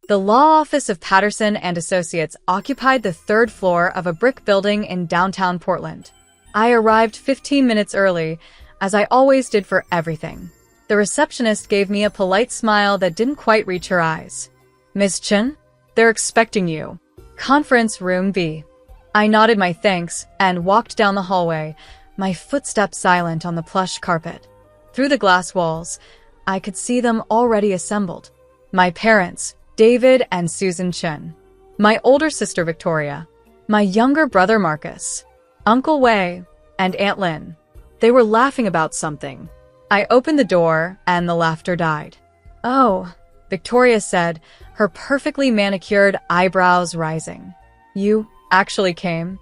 The law office of Patterson and Associates occupied the third floor of a brick building in downtown Portland. I arrived 15 minutes early, as I always did for everything. The receptionist gave me a polite smile that didn't quite reach her eyes. "Miss Chen? They're expecting you. Conference room B." I nodded my thanks and walked down the hallway, my footsteps silent on the plush carpet. Through the glass walls, I could see them already assembled. My parents, David and Susan Chen. My older sister Victoria. My younger brother Marcus. Uncle Wei and Aunt Lin. They were laughing about something. I opened the door and the laughter died. "Oh," Victoria said, her perfectly manicured eyebrows rising. "You actually came?"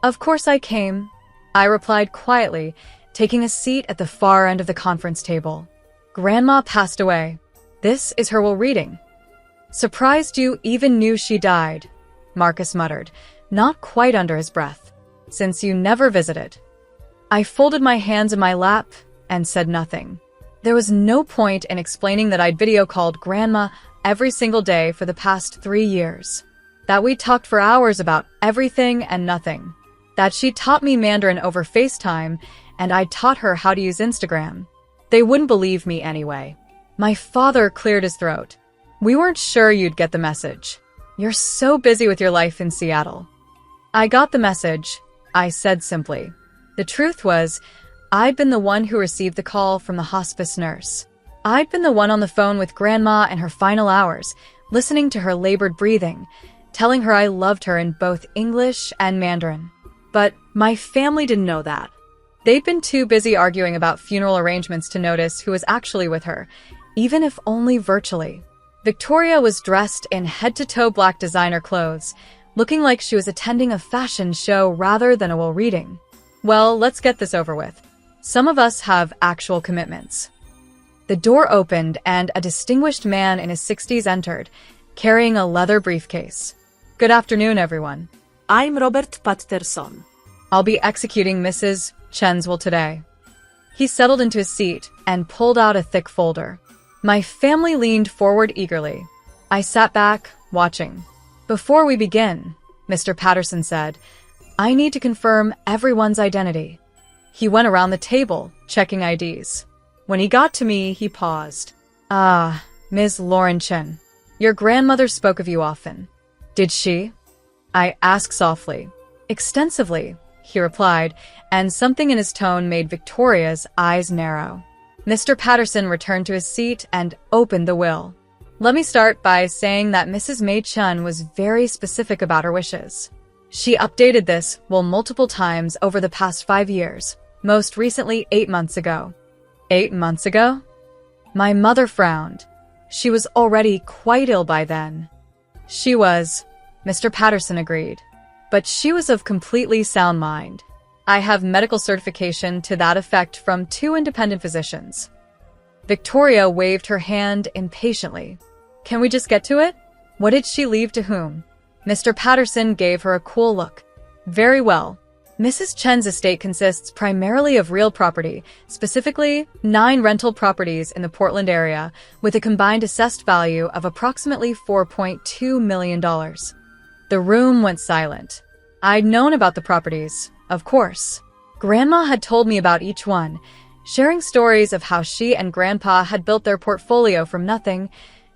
"Of course I came," I replied quietly, taking a seat at the far end of the conference table. "Grandma passed away. This is her will reading." "Surprised you even knew she died," Marcus muttered, not quite under his breath. "Since you never visited." I folded my hands in my lap and said nothing. There was no point in explaining that I'd video called Grandma every single day for the past 3 years. That we talked for hours about everything and nothing. That she taught me Mandarin over FaceTime and I taught her how to use Instagram. They wouldn't believe me anyway. My father cleared his throat. "We weren't sure you'd get the message. You're so busy with your life in Seattle." "I got the message," I said simply. The truth was, I'd been the one who received the call from the hospice nurse. I'd been the one on the phone with Grandma in her final hours, listening to her labored breathing, telling her I loved her in both English and Mandarin. But my family didn't know that. They'd been too busy arguing about funeral arrangements to notice who was actually with her, even if only virtually. Victoria was dressed in head-to-toe black designer clothes, looking like she was attending a fashion show rather than a will reading. Well, let's get this over with. Some of us have actual commitments. The door opened and a distinguished man in his 60s entered, carrying a leather briefcase. "Good afternoon, everyone. I'm Robert Patterson. I'll be executing Mrs. Chen's will today." He settled into his seat and pulled out a thick folder. My family leaned forward eagerly. I sat back, watching. "Before we begin," Mr. Patterson said, "I need to confirm everyone's identity." He went around the table, checking IDs. When he got to me, he paused. "Ah, Ms. Lauren Chen. Your grandmother spoke of you often." "Did she?" I asked softly. "Extensively," he replied, and something in his tone made Victoria's eyes narrow. Mr. Patterson returned to his seat and opened the will. "Let me start by saying that Mrs. Mei Chen was very specific about her wishes. She updated this will multiple times over the past 5 years, most recently 8 months ago." 8 months ago? My mother frowned. She was already quite ill by then. "She was," Mr. Patterson agreed. "But she was of completely sound mind. I have medical certification to that effect from 2 independent physicians." Victoria waved her hand impatiently. "Can we just get to it? What did she leave to whom?" Mr. Patterson gave her a cool look. "Very well. Mrs. Chen's estate consists primarily of real property, specifically 9 rental properties in the Portland area, with a combined assessed value of approximately $4.2 million. The room went silent. I'd known about the properties, of course. Grandma had told me about each one, sharing stories of how she and Grandpa had built their portfolio from nothing,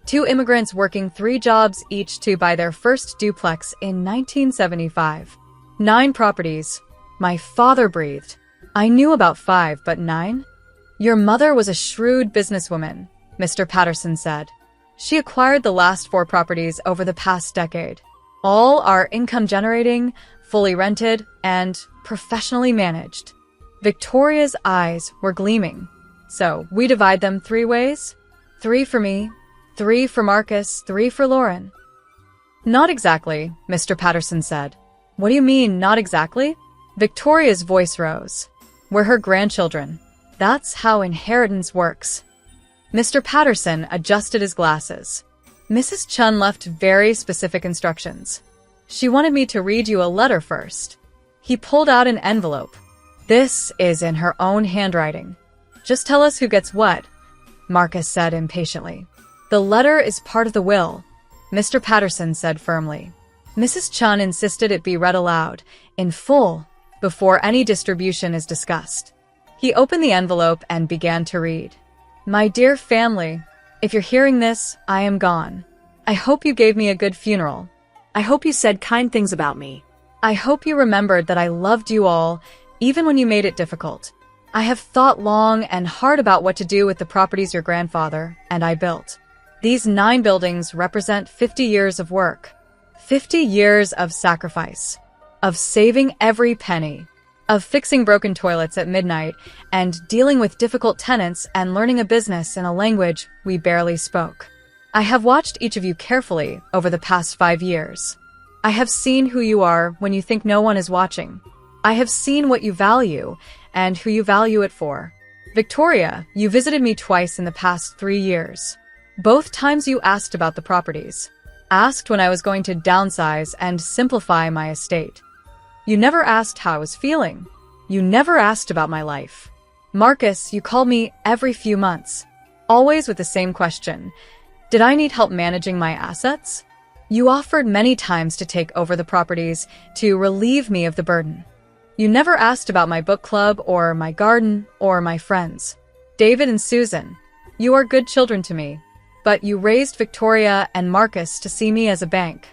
2 immigrants working 3 jobs each to buy their first duplex in 1975. 9 properties. My father breathed. "I knew about 5, but 9? Your mother was a shrewd businesswoman," Mr. Patterson said. "She acquired the last 4 properties over the past decade. All are income-generating, fully rented, and professionally managed." Victoria's eyes were gleaming. "So, we divide them 3 ways? 3 for me, 3 for Marcus, 3 for Lauren." "Not exactly," Mr. Patterson said. "What do you mean, not exactly?" Victoria's voice rose. "We're her grandchildren. That's how inheritance works." Mr. Patterson adjusted his glasses. "Mrs. Chen left very specific instructions. She wanted me to read you a letter first." He pulled out an envelope. "This is in her own handwriting. Just tell us who gets what," Marcus said impatiently. "The letter is part of the will. Mr. Patterson said firmly. Mrs. Chen insisted it be read aloud, in full, before any distribution is discussed. He opened the envelope and began to read. My dear family, if you're hearing this, I am gone. I hope you gave me a good funeral. I hope you said kind things about me. I hope you remembered that I loved you all, even when you made it difficult. I have thought long and hard about what to do with the properties your grandfather and I built. These 9 buildings represent 50 years of work, 50 years of sacrifice, of saving every penny, of fixing broken toilets at midnight and dealing with difficult tenants and learning a business in a language we barely spoke. I have watched each of you carefully over the past 5 years. I have seen who you are when you think no one is watching. I have seen what you value and who you value it for. Victoria, you visited me twice in the past 3 years. Both times you asked about the properties. Asked when I was going to downsize and simplify my estate. You never asked how I was feeling. You never asked about my life. Marcus, you called me every few months, always with the same question. Did I need help managing my assets? You offered many times to take over the properties to relieve me of the burden. You never asked about my book club or my garden or my friends. David and Susan, you are good children to me, but you raised Victoria and Marcus to see me as a bank.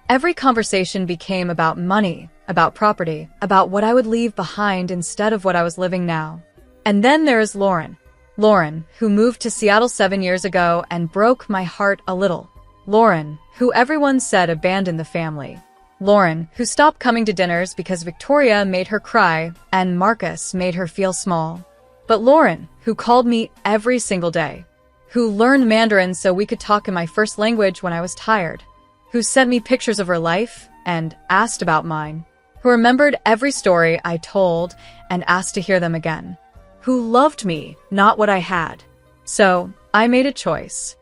Every conversation became about money, about property, about what I would leave behind instead of what I was living now. And then there is Lauren. Lauren, who moved to Seattle 7 years ago and broke my heart a little. Lauren, who everyone said abandoned the family. Lauren, who stopped coming to dinners because Victoria made her cry and Marcus made her feel small. But Lauren, who called me every single day. Who learned Mandarin so we could talk in my first language when I was tired. Who sent me pictures of her life and asked about mine. Who remembered every story I told and asked to hear them again. Who loved me, not what I had. So, I made a choice.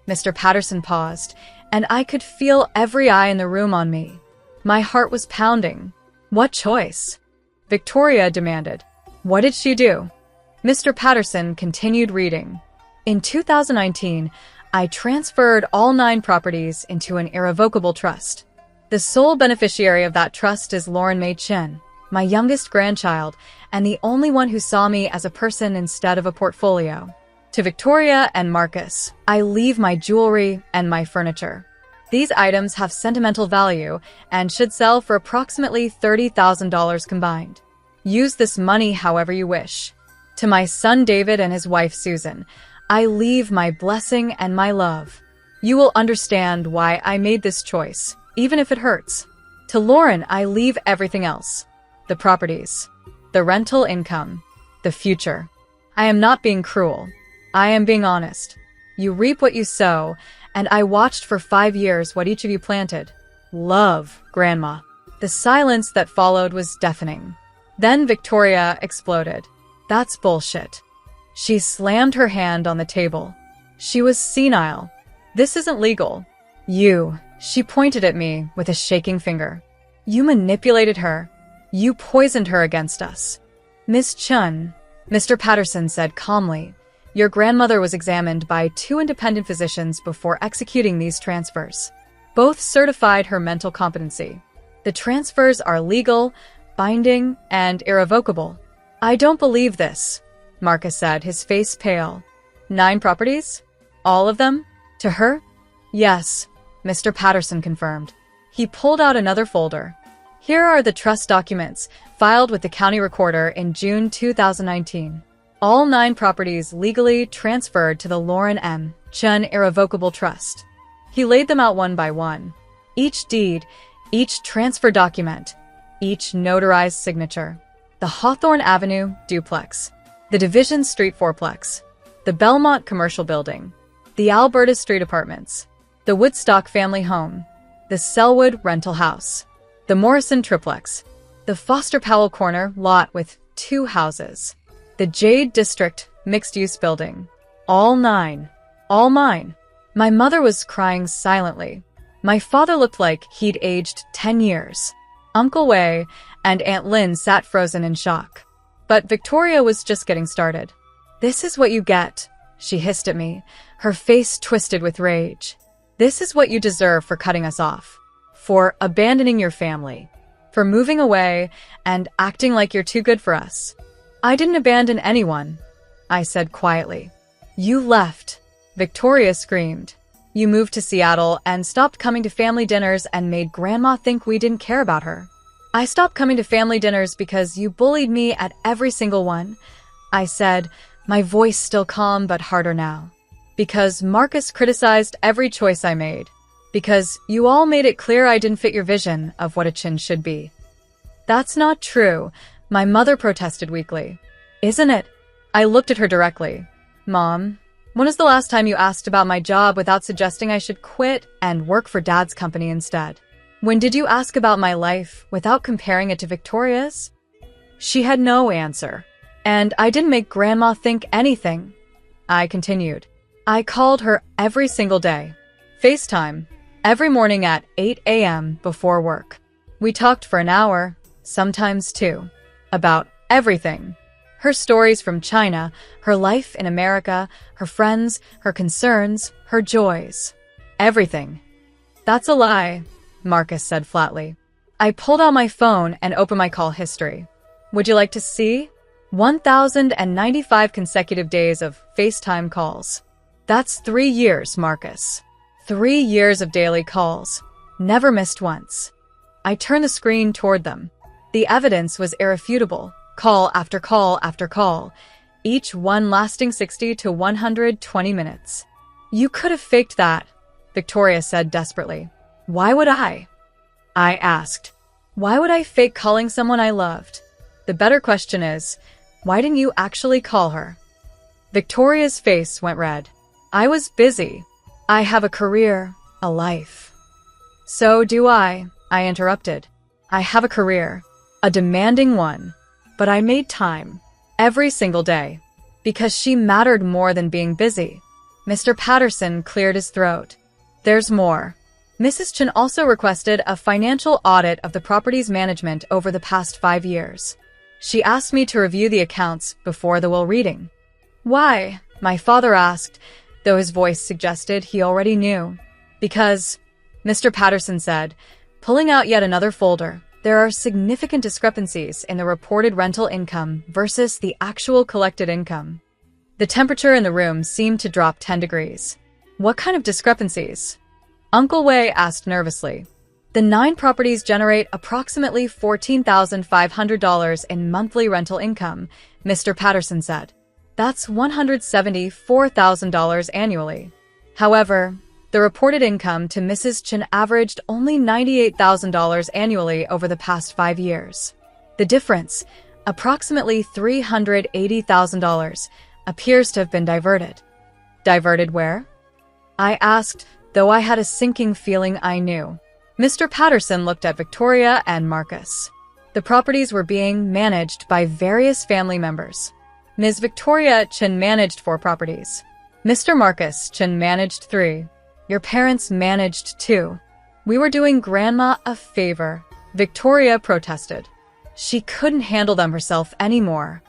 Mr. Patterson paused, and I could feel every eye in the room on me. My heart was pounding. What choice? Victoria demanded. What did she do? Mr. Patterson continued reading. In 2019, I transferred all 9 properties into an irrevocable trust. The sole beneficiary of that trust is Lauren May Chen, my youngest grandchild, and the only one who saw me as a person instead of a portfolio. To Victoria and Marcus, I leave my jewelry and my furniture. These items have sentimental value and should sell for approximately $30,000 combined. Use this money however you wish. To my son David and his wife Susan, I leave my blessing and my love. You will understand why I made this choice, even if it hurts. To Lauren, I leave everything else. The properties, the rental income, the future. I am not being cruel. I am being honest. You reap what you sow, and I watched for 5 years what each of you planted. Love, Grandma. The silence that followed was deafening. Then Victoria exploded. That's bullshit. She slammed her hand on the table. She was senile. This isn't legal. You, she pointed at me with a shaking finger. You manipulated her. You poisoned her against us. Miss Chen, Mr. Patterson said calmly, your grandmother was examined by 2 independent physicians before executing these transfers. Both certified her mental competency. The transfers are legal, binding, and irrevocable. I don't believe this, Marcus said, his face pale. 9 properties? All of them? To her? Yes, Mr. Patterson confirmed. He pulled out another folder. Here are the trust documents filed with the county recorder in June 2019. All 9 properties legally transferred to the Lauren M. Chen Irrevocable Trust. He laid them out one by one. Each deed, each transfer document, each notarized signature. The Hawthorne Avenue duplex, the Division Street fourplex, the Belmont Commercial Building, the Alberta Street Apartments, the Woodstock Family Home, the Selwood Rental House, the Morrison Triplex, the Foster Powell Corner lot with 2 houses, the Jade District Mixed-Use Building. All 9. All mine. My mother was crying silently. My father looked like he'd aged 10 years. Uncle Wei and Aunt Lin sat frozen in shock. But Victoria was just getting started. This is what you get, she hissed at me, her face twisted with rage. This is what you deserve for cutting us off, for abandoning your family, for moving away and acting like you're too good for us. I didn't abandon anyone, I said quietly. You left, Victoria screamed. You moved to Seattle and stopped coming to family dinners and made Grandma think we didn't care about her. I stopped coming to family dinners because you bullied me at every single one, I said, my voice still calm but harder now. Because Marcus criticized every choice I made. Because you all made it clear I didn't fit your vision of what a Chen should be. That's not true, my mother protested weakly. Isn't it? I looked at her directly. Mom, when was the last time you asked about my job without suggesting I should quit and work for Dad's company instead? When did you ask about my life without comparing it to Victoria's? She had no answer. And I didn't make Grandma think anything. I continued. I called her every single day. FaceTime. Every morning at 8 a.m. before work. We talked for an hour, sometimes two, about everything. Her stories from China, her life in America, her friends, her concerns, her joys. Everything. That's a lie, Marcus said flatly. I pulled out my phone and opened my call history. Would you like to see? 1,095 consecutive days of FaceTime calls. That's 3 years, Marcus. 3 years of daily calls. Never missed once. I turned the screen toward them. The evidence was irrefutable. Call after call after call, each one lasting 60 to 120 minutes. You could have faked that, Victoria said desperately. Why would I? I asked. Why would I fake calling someone I loved? The better question is, why didn't you actually call her? Victoria's face went red. I was busy. I have a career, a life. So do I interrupted. I have a career, a demanding one, but I made time, every single day, because she mattered more than being busy. Mr. Patterson cleared his throat. There's more. Mrs. Chen also requested a financial audit of the property's management over the past 5 years. She asked me to review the accounts before the will reading. Why? My father asked, though his voice suggested he already knew. Because, Mr. Patterson said, pulling out yet another folder, there are significant discrepancies in the reported rental income versus the actual collected income. The temperature in the room seemed to drop 10 degrees. What kind of discrepancies? Uncle Wei asked nervously. The 9 properties generate approximately $14,500 in monthly rental income, Mr. Patterson said. That's $174,000 annually. However, the reported income to Mrs. Chen averaged only $98,000 annually over the past 5 years. The difference, approximately $380,000, appears to have been diverted. Diverted where? I asked, though I had a sinking feeling I knew. Mr. Patterson looked at Victoria and Marcus. The properties were being managed by various family members. Ms. Victoria Chen managed 4 properties. Mr. Marcus Chen managed 3. Your parents managed 2. We were doing Grandma a favor, Victoria protested. She couldn't handle them herself anymore.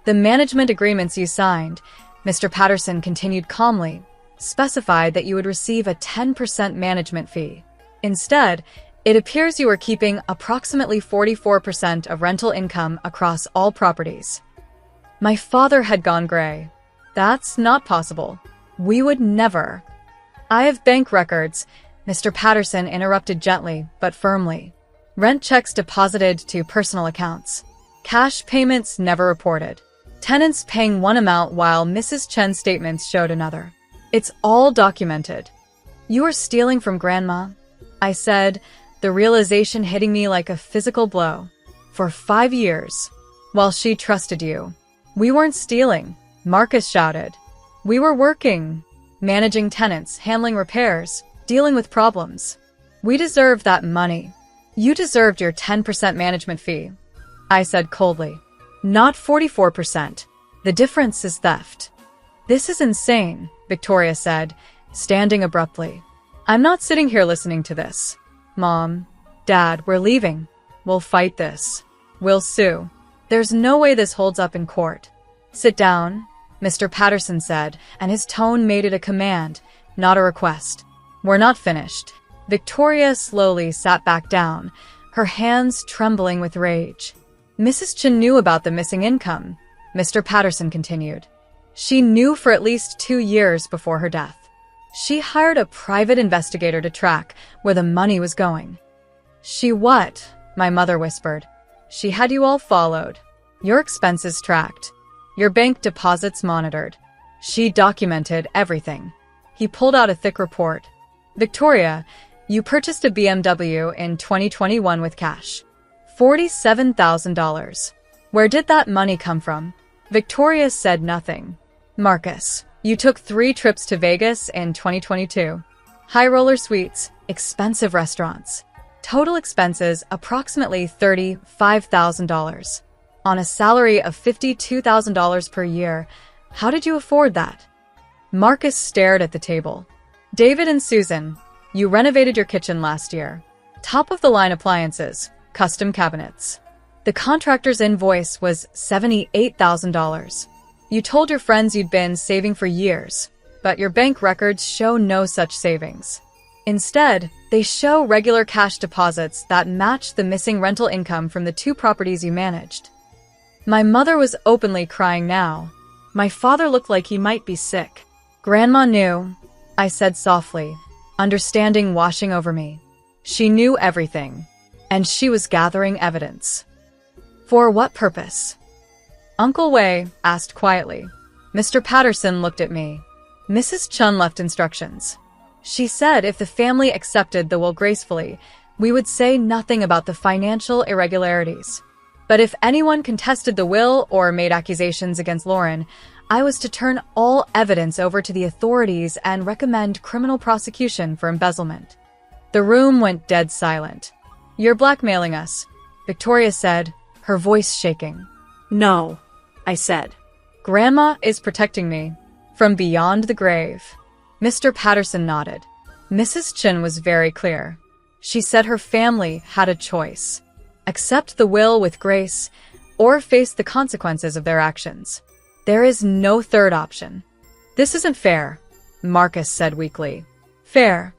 The management agreements you signed, Mr. Patterson continued calmly, specified that you would receive a 10% management fee. Instead, it appears you are keeping approximately 44% of rental income across all properties. My father had gone gray. That's not possible. We would never. I have bank records, Mr. Patterson interrupted gently but firmly. Rent checks deposited to personal accounts. Cash payments never reported. Tenants paying one amount while Mrs. Chen's statements showed another. It's all documented. You are stealing from Grandma, I said, the realization hitting me like a physical blow. For 5 years, while she trusted you. We weren't stealing, Marcus shouted. We were working, managing tenants, handling repairs, dealing with problems. We deserved that money. You deserved your 10% management fee, I said coldly. Not 44%. The difference is theft. This is insane, Victoria said, standing abruptly. I'm not sitting here listening to this. Mom, Dad, we're leaving. We'll fight this. We'll sue. There's no way this holds up in court. Sit down, Mr. Patterson said, and his tone made it a command, not a request. We're not finished. Victoria slowly sat back down, her hands trembling with rage. Mrs. Chen knew about the missing income, Mr. Patterson continued. She knew for at least 2 years before her death. She hired a private investigator to track where the money was going. She what? My mother whispered. She had you all followed. Your expenses tracked. Your bank deposits monitored. She documented everything. He pulled out a thick report. Victoria, you purchased a BMW in 2021 with cash. $47,000. Where did that money come from? Victoria said nothing. Marcus, you took 3 trips to Vegas in 2022. High roller suites, expensive restaurants. Total expenses approximately $35,000. On a salary of $52,000 per year, how did you afford that? Marcus stared at the table. David and Susan, you renovated your kitchen last year. Top-of-the-line appliances, custom cabinets. The contractor's invoice was $78,000. You told your friends you'd been saving for years, but your bank records show no such savings. Instead, they show regular cash deposits that match the missing rental income from the 2 properties you managed. My mother was openly crying now. My father looked like he might be sick. Grandma knew, I said softly, understanding washing over me. She knew everything, and she was gathering evidence. For what purpose? Uncle Wei asked quietly. Mr. Patterson looked at me. Mrs. Chen left instructions. She said if the family accepted the will gracefully, we would say nothing about the financial irregularities. But if anyone contested the will or made accusations against Lauren, I was to turn all evidence over to the authorities and recommend criminal prosecution for embezzlement. The room went dead silent. You're blackmailing us, Victoria said, her voice shaking. No, I said. Grandma is protecting me. From beyond the grave. Mr. Patterson nodded. Mrs. Chen was very clear. She said her family had a choice. Accept the will with grace, or face the consequences of their actions. There is no third option. This isn't fair, Marcus said weakly. Fair,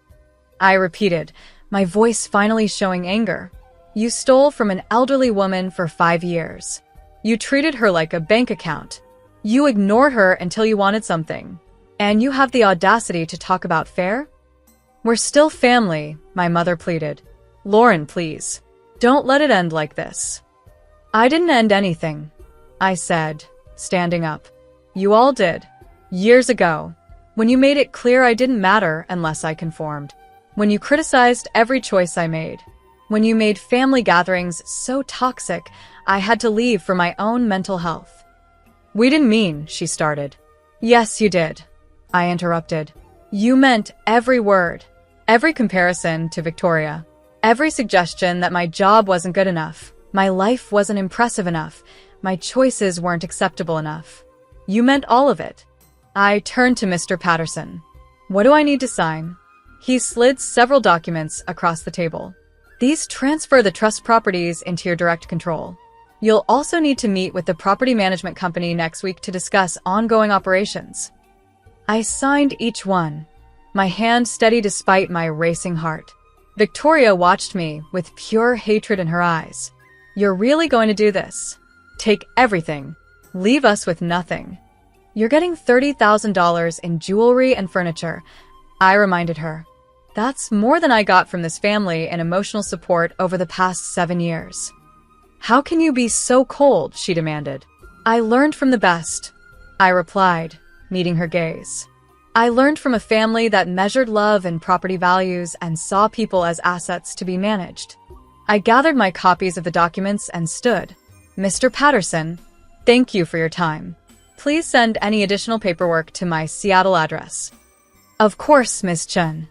I repeated, my voice finally showing anger. You stole from an elderly woman for 5 years. You treated her like a bank account. You ignored her until you wanted something. And you have the audacity to talk about fair? We're still family, my mother pleaded. Lauren, please. Don't let it end like this. I didn't end anything, I said, standing up. You all did. Years ago. When you made it clear I didn't matter unless I conformed. When you criticized every choice I made. When you made family gatherings so toxic, I had to leave for my own mental health. We didn't mean, she started. Yes, you did, I interrupted. You meant every word, every comparison to Victoria, every suggestion that my job wasn't good enough, my life wasn't impressive enough, my choices weren't acceptable enough. You meant all of it. I turned to Mr. Patterson. What do I need to sign? He slid several documents across the table. These transfer the trust properties into your direct control. You'll also need to meet with the property management company next week to discuss ongoing operations. I signed each one, my hand steady despite my racing heart. Victoria watched me with pure hatred in her eyes. You're really going to do this? Take everything. Leave us with nothing. You're getting $30,000 in jewelry and furniture, I reminded her. That's more than I got from this family in emotional support over the past 7 years. How can you be so cold? She demanded. I learned from the best, I replied, meeting her gaze. I learned from a family that measured love and property values and saw people as assets to be managed. I gathered my copies of the documents and stood. Mr. Patterson, thank you for your time. Please send any additional paperwork to my Seattle address. Of course, Miss Chen.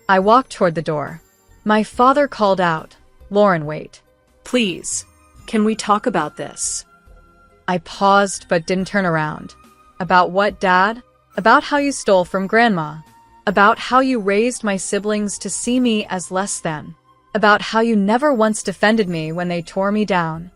I walked toward the door. My father called out, Lauren, wait. Please, can we talk about this? I paused but didn't turn around. About what, Dad? About how you stole from Grandma. About how you raised my siblings to see me as less than. About how you never once defended me when they tore me down.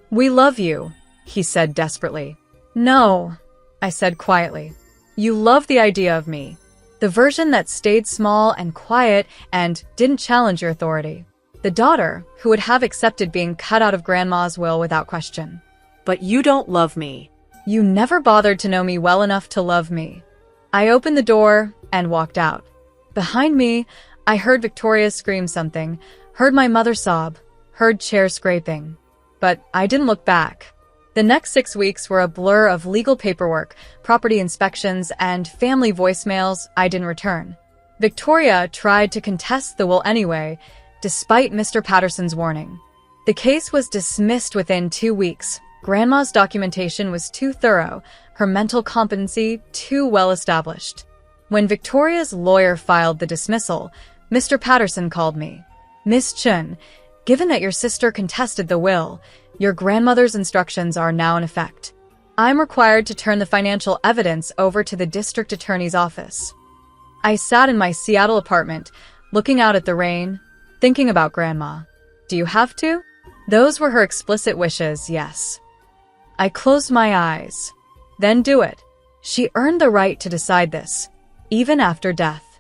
We love you, he said desperately. No, I said quietly. You love the idea of me. The version that stayed small and quiet and didn't challenge your authority. The daughter who would have accepted being cut out of Grandma's will without question. But you don't love me. You never bothered to know me well enough to love me. I opened the door and walked out. Behind me, I heard Victoria scream something, heard my mother sob, heard chairs scraping. But I didn't look back. The next 6 weeks were a blur of legal paperwork, property inspections, and family voicemails I didn't return. Victoria tried to contest the will anyway, despite Mr. Patterson's warning. The case was dismissed within 2 weeks. Grandma's documentation was too thorough, her mental competency too well established. When Victoria's lawyer filed the dismissal, Mr. Patterson called me. Miss Chen, given that your sister contested the will, your grandmother's instructions are now in effect. I'm required to turn the financial evidence over to the district attorney's office. I sat in my Seattle apartment, looking out at the rain, thinking about Grandma. Do you have to? Those were her explicit wishes, yes. I closed my eyes. Then do it. She earned the right to decide this, even after death.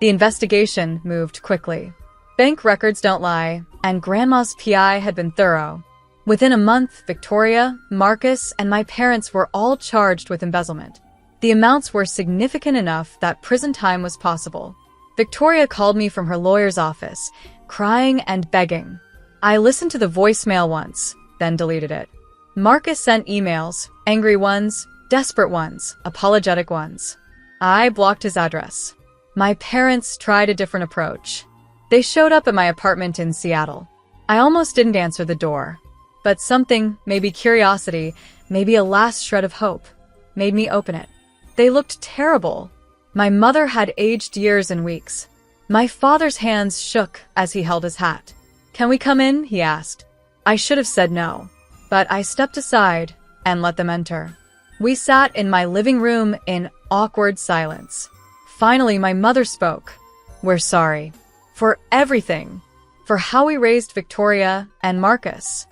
The investigation moved quickly. Bank records don't lie, and Grandma's PI had been thorough. Within a month, Victoria, Marcus, and my parents were all charged with embezzlement. The amounts were significant enough that prison time was possible. Victoria called me from her lawyer's office, crying and begging. I listened to the voicemail once, then deleted it. Marcus sent emails, angry ones, desperate ones, apologetic ones. I blocked his address. My parents tried a different approach. They showed up at my apartment in Seattle. I almost didn't answer the door. But something, maybe curiosity, maybe a last shred of hope, made me open it. They looked terrible. My mother had aged years and weeks. My father's hands shook as he held his hat. "Can we come in?" he asked. I should have said no. But I stepped aside and let them enter. We sat in my living room in awkward silence. Finally, my mother spoke. "We're sorry. For everything. For how we raised Victoria and Marcus.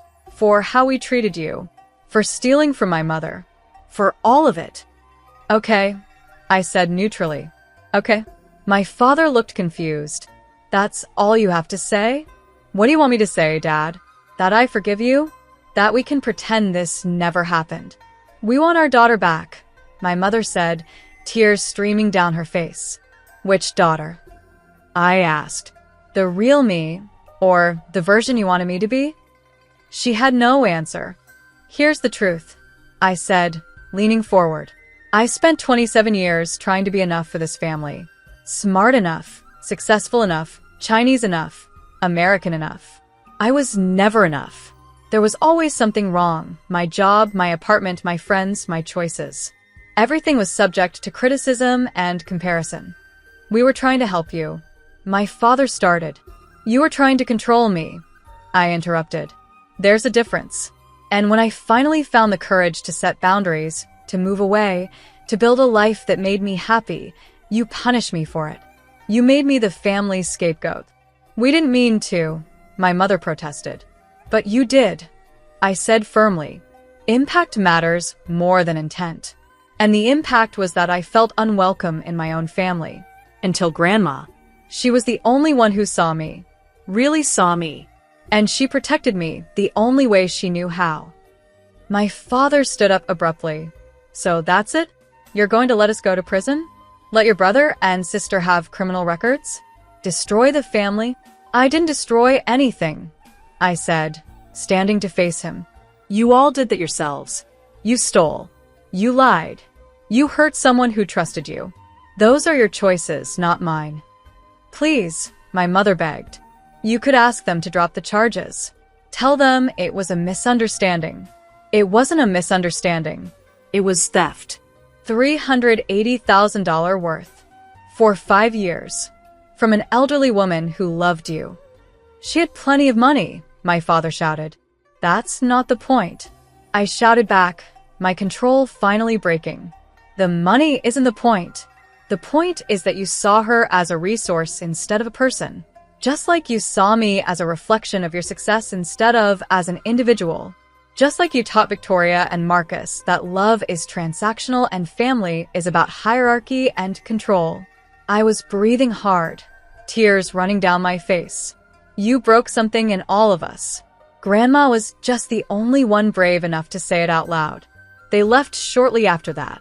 For how we treated you. For stealing from my mother. For all of it." "Okay," I said neutrally. "Okay." My father looked confused. "That's all you have to say? What do you want me to say, Dad? That I forgive you? That we can pretend this never happened? We want our daughter back," my mother said, tears streaming down her face. "Which daughter?" I asked. "The real me, or the version you wanted me to be?" She had no answer. "Here's the truth," I said, leaning forward. "I spent 27 years trying to be enough for this family. Smart enough, successful enough, Chinese enough, American enough. I was never enough. There was always something wrong. My job, my apartment, my friends, my choices. Everything was subject to criticism and comparison. We were trying to help you. My father started. You were trying to control me." I interrupted. "There's a difference. And when I finally found the courage to set boundaries, to move away, to build a life that made me happy, you punished me for it. You made me the family's scapegoat." "We didn't mean to," my mother protested. "But you did," I said firmly. "Impact matters more than intent." And the impact was that I felt unwelcome in my own family. Until Grandma. She was the only one who saw me. Really saw me. And she protected me the only way she knew how. My father stood up abruptly. "So that's it? You're going to let us go to prison? Let your brother and sister have criminal records? Destroy the family?" "I didn't destroy anything," I said, standing to face him. You all did that yourselves. You stole. You lied. You hurt someone who trusted you. Those are your choices, not mine. "Please," my mother begged. "You could ask them to drop the charges. Tell them it was a misunderstanding." It wasn't a misunderstanding. It was theft. $380,000 worth. For 5 years. From an elderly woman who loved you. She had plenty of money, my father shouted. "That's not the point." I shouted back, my control finally breaking. "The money isn't the point. The point is that you saw her as a resource instead of a person. Just like you saw me as a reflection of your success instead of as an individual. Just like you taught Victoria and Marcus that love is transactional and family is about hierarchy and control. I was breathing hard, tears running down my face. You broke something in all of us. Grandma was just the only one brave enough to say it out loud. They left shortly after that.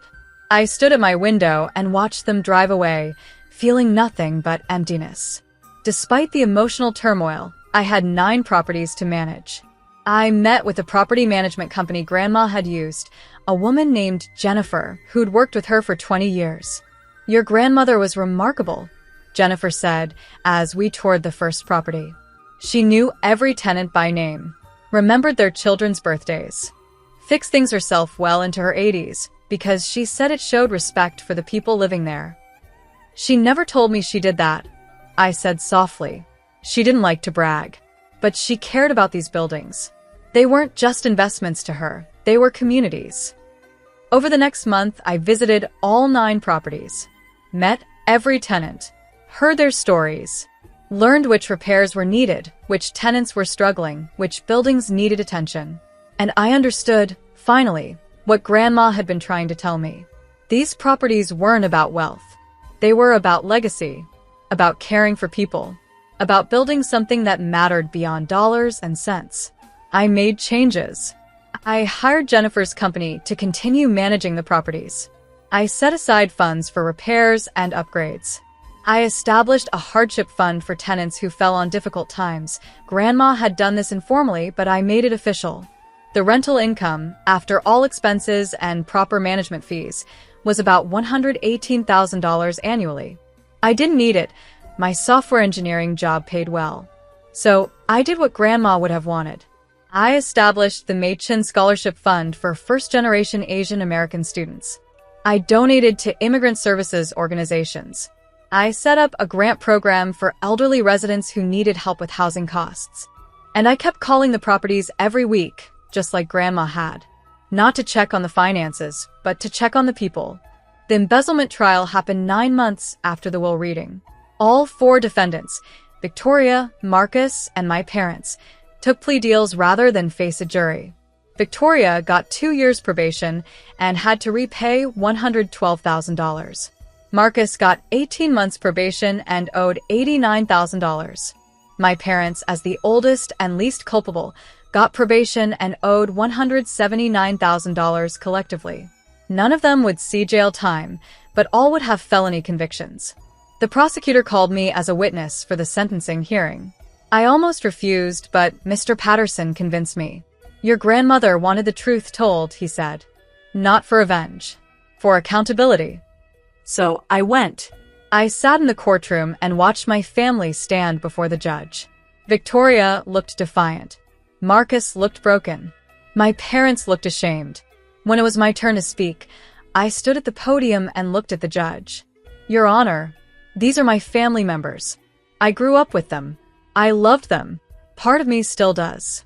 I stood at my window and watched them drive away, feeling nothing but emptiness. Despite the emotional turmoil, I had 9 properties to manage. I met with the property management company Grandma had used, a woman named Jennifer, who'd worked with her for 20 years. Your grandmother was remarkable, Jennifer said as we toured the first property. She knew every tenant by name, remembered their children's birthdays, fixed things herself well into her 80s because she said it showed respect for the people living there. She never told me she did that, I said softly. She didn't like to brag, but she cared about these buildings. They weren't just investments to her, they were communities. Over the next month, I visited all 9 properties, met every tenant, heard their stories, learned which repairs were needed, which tenants were struggling, which buildings needed attention. And I understood, finally, what Grandma had been trying to tell me. These properties weren't about wealth. They were about legacy, about caring for people, about building something that mattered beyond dollars and cents. I made changes. I hired Jennifer's company to continue managing the properties. I set aside funds for repairs and upgrades. I established a hardship fund for tenants who fell on difficult times. Grandma had done this informally, but I made it official. The rental income, after all expenses and proper management fees, was about $118,000 annually. I didn't need it. My software engineering job paid well. So I did what Grandma would have wanted. I established the Wei Chen Scholarship Fund for first-generation Asian American students. I donated to immigrant services organizations. I set up a grant program for elderly residents who needed help with housing costs. And I kept calling the properties every week, just like Grandma had. Not to check on the finances, but to check on the people. The embezzlement trial happened 9 months after the will reading. All 4 defendants, Victoria, Marcus, and my parents, took plea deals rather than face a jury. Victoria got 2 years probation and had to repay $112,000. Marcus got 18 months probation and owed $89,000. My parents, as the oldest and least culpable, got probation and owed $179,000 collectively. None of them would see jail time, but all would have felony convictions. The prosecutor called me as a witness for the sentencing hearing. I almost refused, but Mr. Patterson convinced me. Your grandmother wanted the truth told, he said. Not for revenge. For accountability. So I went. I sat in the courtroom and watched my family stand before the judge. Victoria looked defiant. Marcus looked broken. My parents looked ashamed. When it was my turn to speak, I stood at the podium and looked at the judge. Your Honor, these are my family members. I grew up with them. I loved them. Part of me still does.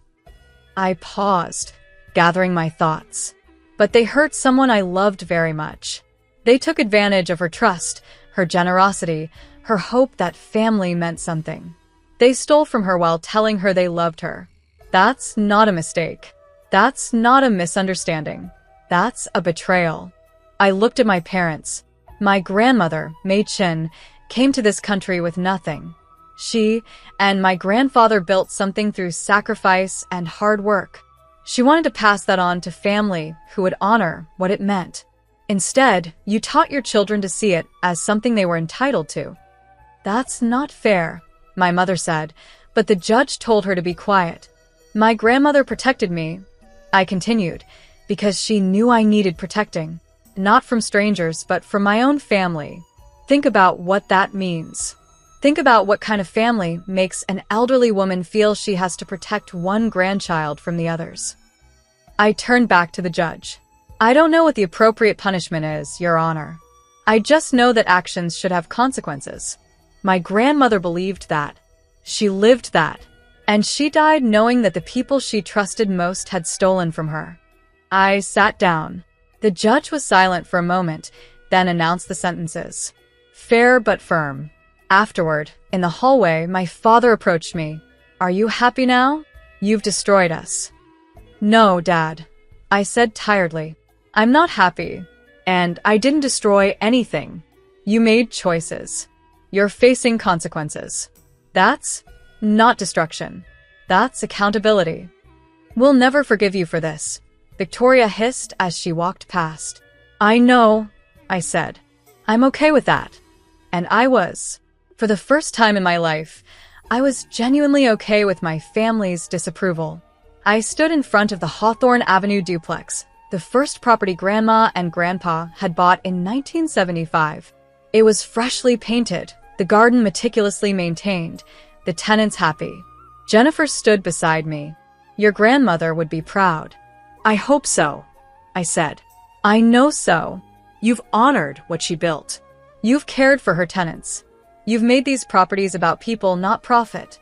I paused, gathering my thoughts. But they hurt someone I loved very much. They took advantage of her trust, her generosity, her hope that family meant something. They stole from her while telling her they loved her. That's not a mistake. That's not a misunderstanding. That's a betrayal. I looked at my parents. My grandmother, Wei Chen, came to this country with nothing. She and my grandfather built something through sacrifice and hard work. She wanted to pass that on to family who would honor what it meant. Instead, you taught your children to see it as something they were entitled to. That's not fair, my mother said, but the judge told her to be quiet. My grandmother protected me, I continued, because she knew I needed protecting. Not from strangers, but from my own family. Think about what that means. Think about what kind of family makes an elderly woman feel she has to protect one grandchild from the others. I turned back to the judge. I don't know what the appropriate punishment is, Your Honor. I just know that actions should have consequences. My grandmother believed that. She lived that. And she died knowing that the people she trusted most had stolen from her. I sat down. The judge was silent for a moment, then announced the sentences. Fair but firm. Afterward, in the hallway, my father approached me. Are you happy now? You've destroyed us. No, Dad, I said tiredly. I'm not happy, and I didn't destroy anything. You made choices. You're facing consequences. That's not destruction. That's accountability. We'll never forgive you for this, Victoria hissed as she walked past. I know, I said. I'm okay with that. And I was. For the first time in my life, I was genuinely okay with my family's disapproval. I stood in front of the Hawthorne Avenue duplex, the first property Grandma and Grandpa had bought in 1975. It was freshly painted, the garden meticulously maintained, the tenants happy. Jennifer stood beside me. Your grandmother would be proud. I hope so, I said. I know so. You've honored what she built. You've cared for her tenants. You've made these properties about people, not profit.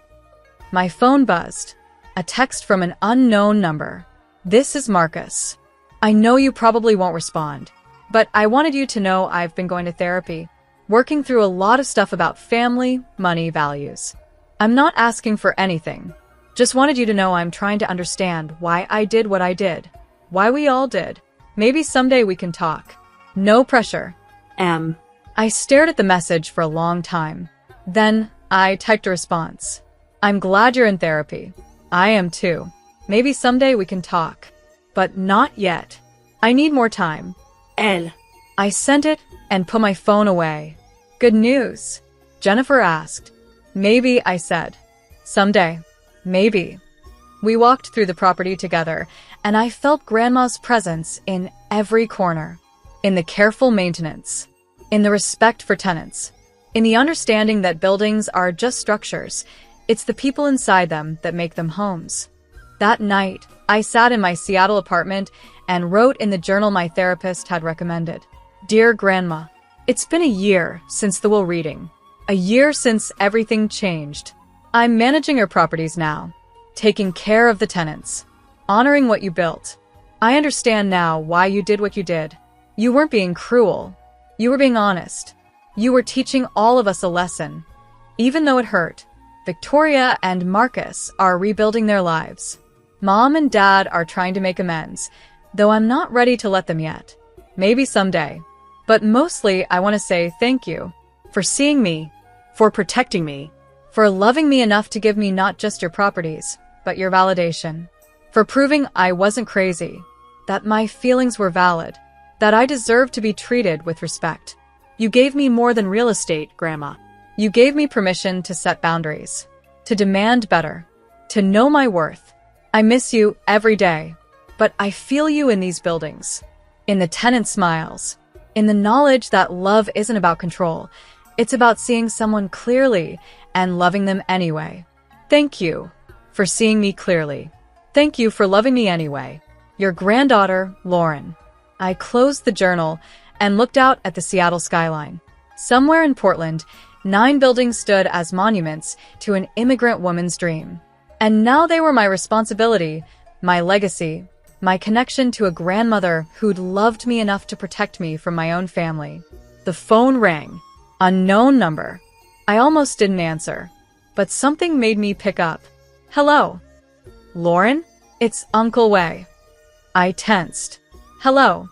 My phone buzzed. A text from an unknown number. This is Marcus. I know you probably won't respond, but I wanted you to know I've been going to therapy, working through a lot of stuff about family, money, values. I'm not asking for anything. Just wanted you to know I'm trying to understand why I did what I did. Why we all did. Maybe someday we can talk. No pressure. I stared at the message for a long time. Then I typed a response. I'm glad you're in therapy. I am too. Maybe someday we can talk. But not yet. I need more time. I sent it and put my phone away. Good news? Jennifer asked. Maybe, I said. Someday. Maybe. We walked through the property together, and I felt Grandma's presence in every corner. In the careful maintenance. In the respect for tenants. In the understanding that buildings are just structures. It's the people inside them that make them homes. That night, I sat in my Seattle apartment and wrote in the journal my therapist had recommended. Dear Grandma, it's been a year since the will reading. A year since everything changed. I'm managing your properties now, taking care of the tenants, honoring what you built. I understand now why you did what you did. You weren't being cruel. You were being honest. You were teaching all of us a lesson. Even though it hurt, Victoria and Marcus are rebuilding their lives. Mom and Dad are trying to make amends, though I'm not ready to let them yet. Maybe someday. But mostly, I want to say thank you for seeing me, for protecting me, for loving me enough to give me not just your properties, but your validation, for proving I wasn't crazy, that my feelings were valid, that I deserved to be treated with respect. You gave me more than real estate, Grandma. You gave me permission to set boundaries, to demand better, to know my worth. I miss you every day, but I feel you in these buildings, in the tenant smiles, in the knowledge that love isn't about control. It's about seeing someone clearly and loving them anyway. Thank you for seeing me clearly. Thank you for loving me anyway. Your granddaughter, Lauren. I closed the journal and looked out at the Seattle skyline. Somewhere in Portland, 9 buildings stood as monuments to an immigrant woman's dream. And now they were my responsibility, my legacy, my connection to a grandmother who'd loved me enough to protect me from my own family. The phone rang. Unknown number. I almost didn't answer, but something made me pick up. Hello? Lauren? It's Uncle Wei. I tensed. Hello.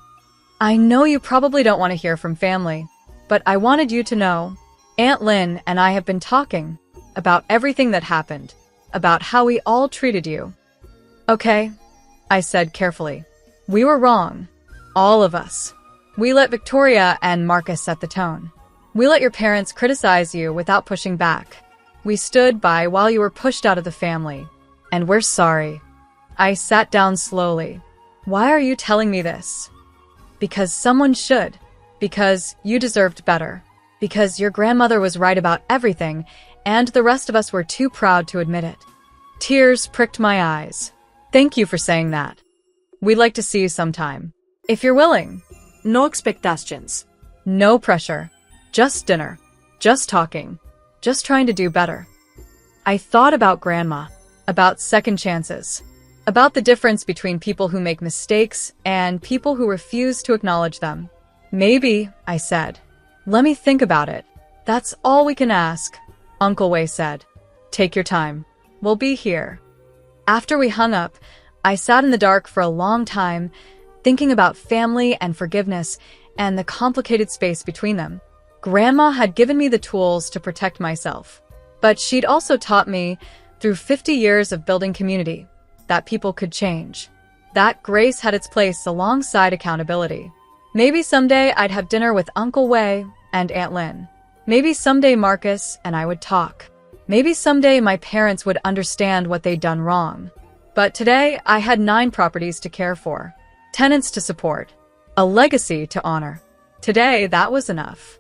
I know you probably don't want to hear from family, but I wanted you to know. Aunt Lin and I have been talking about everything that happened, about how we all treated you. Okay, I said carefully. We were wrong. All of us. We let Victoria and Marcus set the tone. We let your parents criticize you without pushing back. We stood by while you were pushed out of the family. And we're sorry. I sat down slowly. Why are you telling me this? Because someone should. Because you deserved better. Because your grandmother was right about everything, and the rest of us were too proud to admit it. Tears pricked my eyes. Thank you for saying that. We'd like to see you sometime. If you're willing. No expectations. No pressure. Just dinner. Just talking. Just trying to do better. I thought about Grandma. About second chances. About the difference between people who make mistakes and people who refuse to acknowledge them. Maybe, I said. Let me think about it. That's all we can ask, Uncle Wei said. Take your time. We'll be here. After we hung up, I sat in the dark for a long time, thinking about family and forgiveness and the complicated space between them. Grandma had given me the tools to protect myself, but she'd also taught me, through 50 years of building community, that people could change. That grace had its place alongside accountability. Maybe someday I'd have dinner with Uncle Wei and Aunt Lin. Maybe someday Marcus and I would talk. Maybe someday my parents would understand what they'd done wrong. But today, I had 9 properties to care for, tenants to support, a legacy to honor. Today, that was enough.